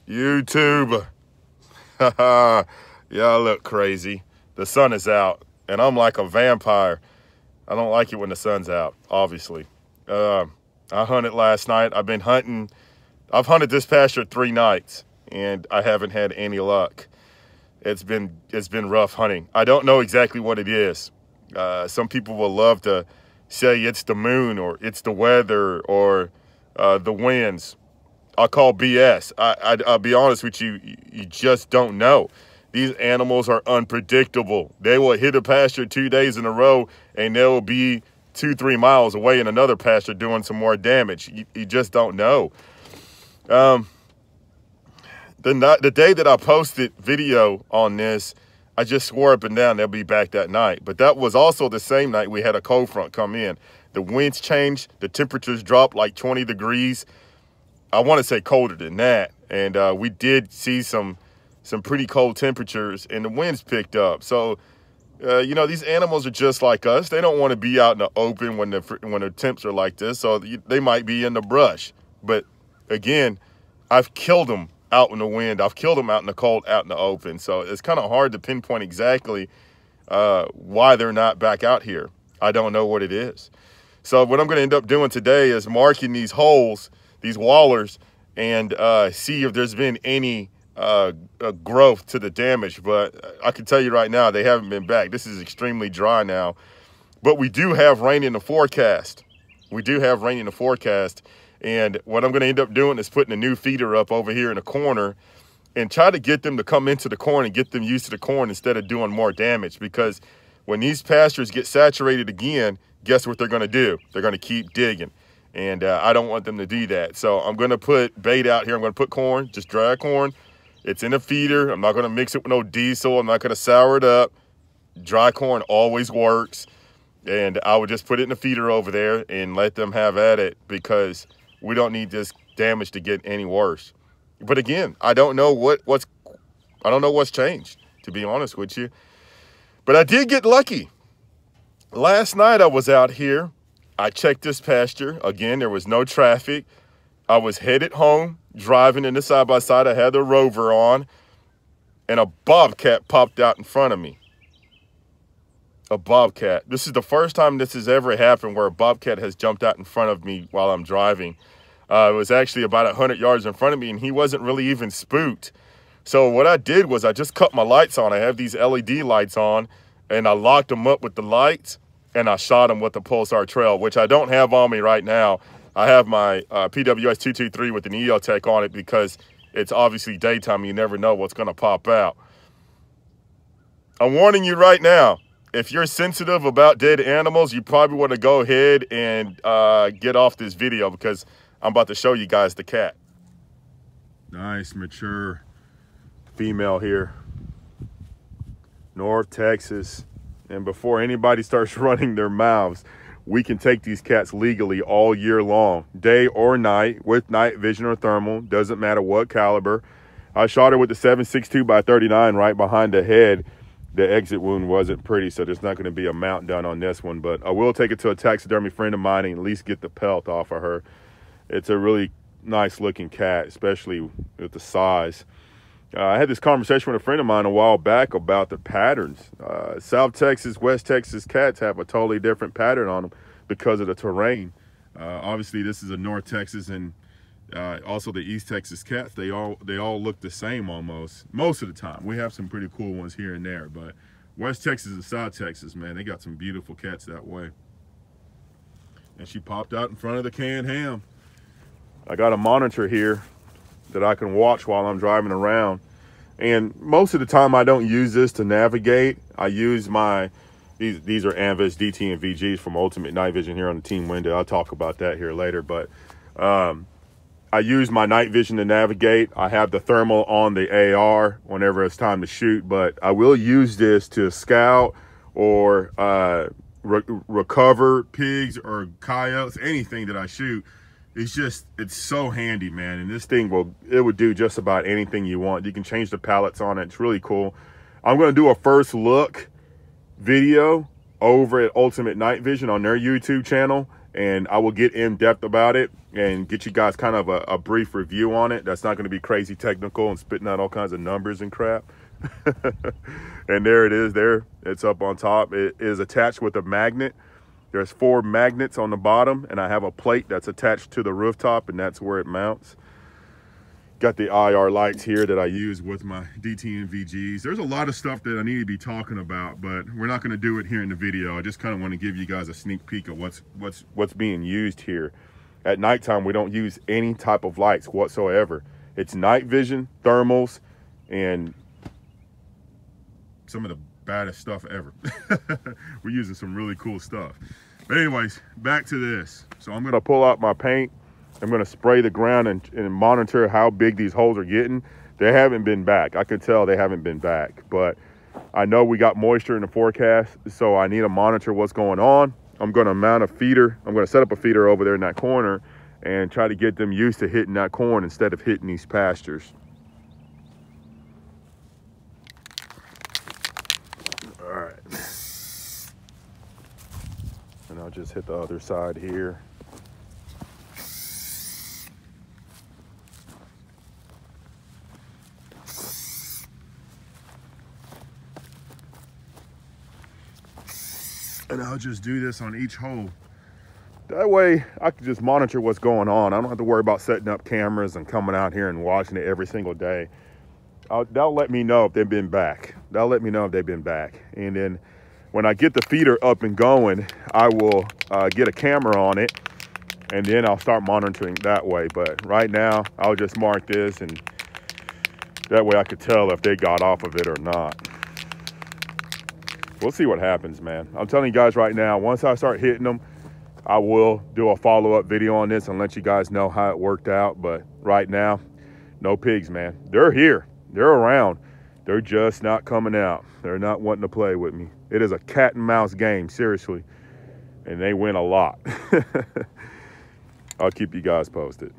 YouTube. Yeah, I look crazy. The sun is out, and I'm like a vampire. I don't like it when the sun's out, obviously. I hunted last night. I've been hunting. I've hunted this pasture 3 nights, and I haven't had any luck. It's been rough hunting. I don't know exactly what it is. Some people will love to say it's the moon or it's the weather or the winds. I'll call BS. I'll be honest with you, you just don't know. These animals are unpredictable. They will hit a pasture 2 days in a row, and they'll be 2-3 miles away in another pasture doing some more damage. You just don't know. The day that I posted video on this, I just swore up and down they'll be back that night. But that was also the same night we had a cold front come in. The winds changed. The temperatures dropped like 20 degrees. I want to say colder than that. And we did see some pretty cold temperatures, and the winds picked up. So, you know, these animals are just like us. They don't want to be out in the open when the temps are like this. So they might be in the brush. But again, I've killed them out in the wind. I've killed them out in the cold, out in the open. So it's kind of hard to pinpoint exactly why they're not back out here. I don't know what it is. So what I'm going to end up doing today is marking these holes, these wallers, and see if there's been any growth to the damage. But I can tell you right now, they haven't been back. This is extremely dry now. But we do have rain in the forecast. We do have rain in the forecast. And what I'm going to end up doing is putting a new feeder up over here in the corner and try to get them to come into the corn and get them used to the corn instead of doing more damage. Because when these pastures get saturated again, guess what they're going to do? They're going to keep digging. And I don't want them to do that. So I'm going to put bait out here. I'm going to put corn, just dry corn. It's in a feeder. I'm not going to mix it with no diesel. I'm not going to sour it up. Dry corn always works. And I would just put it in a feeder over there and let them have at it, because we don't need this damage to get any worse. But again, I don't know what's changed, to be honest with you. But I did get lucky. Last night I was out here. I checked this pasture. Again, there was no traffic. I was headed home, driving in the side-by-side. I had the ROVIR on, and a bobcat popped out in front of me. A bobcat. This is the first time this has ever happened where a bobcat has jumped out in front of me while I'm driving. It was actually about 100 yards in front of me, and he wasn't really even spooked. So what I did was I just cut my lights on. I have these LED lights on, and I locked them up with the lights, and I shot him with the Pulsar trail, which I don't have on me right now. I have my PWS 223 with an EOTech on it because it's obviously daytime. You never know what's going to pop out. I'm warning you right now. If you're sensitive about dead animals, you probably want to go ahead and get off this video, because I'm about to show you guys the cat. Nice, mature female here. North Texas. And before anybody starts running their mouths, we can take these cats legally all year long, day or night, with night vision or thermal. Doesn't matter what caliber. I shot her with the 7.62x39 right behind the head. The exit wound wasn't pretty, so there's not going to be a mount done on this one. But I will take it to a taxidermy friend of mine and at least get the pelt off of her. It's a really nice looking cat, especially with the size. I had this conversation with a friend of mine a while back about the patterns. South Texas, West Texas cats have a totally different pattern on them because of the terrain. Obviously, this is a North Texas, and also the East Texas cats. They all look the same almost most of the time. We have some pretty cool ones here and there, but West Texas and South Texas, man, they got some beautiful cats that way. And she popped out in front of the canned ham. I got a monitor here that I can watch while I'm driving around. And most of the time I don't use this to navigate. I use my, these are ANVIS DTNVG'S from Ultimate Night Vision here on the team window. I'll talk about that here later. But I use my night vision to navigate. I have the thermal on the AR whenever it's time to shoot. But I will use this to scout or recover pigs or coyotes, anything that I shoot. It's so handy, man. And this thing would do just about anything you want. You can change the palettes on it. It's really cool. I'm going to do a first look video over at Ultimate Night Vision on their YouTube channel. and I will get in depth about it and get you guys kind of a brief review on it. That's not going to be crazy technical and spitting out all kinds of numbers and crap. And there it is there. It's up on top. It is attached with a magnet. There's 4 magnets on the bottom, and I have a plate that's attached to the rooftop, and that's where it mounts. Got the IR lights here that I use with my DTNVG'S. There's a lot of stuff that I need to be talking about, but we're not going to do it here in the video. I just kind of want to give you guys a sneak peek of what's being used here. At nighttime, we don't use any type of lights whatsoever. It's night vision, thermals, and some of the baddest stuff ever. We're using some really cool stuff. But anyways, back to this. So I'm going to pull out my paint. I'm going to spray the ground and monitor how big these holes are getting. They haven't been back. I can tell they haven't been back, but I know we got moisture in the forecast, so I need to monitor what's going on. I'm going to mount a feeder. I'm going to set up a feeder over there in that corner and try to get them used to hitting that corn instead of hitting these pastures. All right. And I'll just hit the other side here. And I'll just do this on each hole. That way I can just monitor what's going on. I don't have to worry about setting up cameras and coming out here and watching it every single day. That'll let me know if they've been back. That'll let me know if they've been back. And then when I get the feeder up and going, I will get a camera on it, and then I'll start monitoring that way. But right now, I'll just mark this, and that way I could tell if they got off of it or not. We'll see what happens, man. I'm telling you guys right now, once I start hitting them, I will do a follow-up video on this and let you guys know how it worked out. But right now, no pigs, man. They're here. They're around. They're just not coming out. They're not wanting to play with me. It is a cat and mouse game, seriously. And they win a lot. I'll keep you guys posted.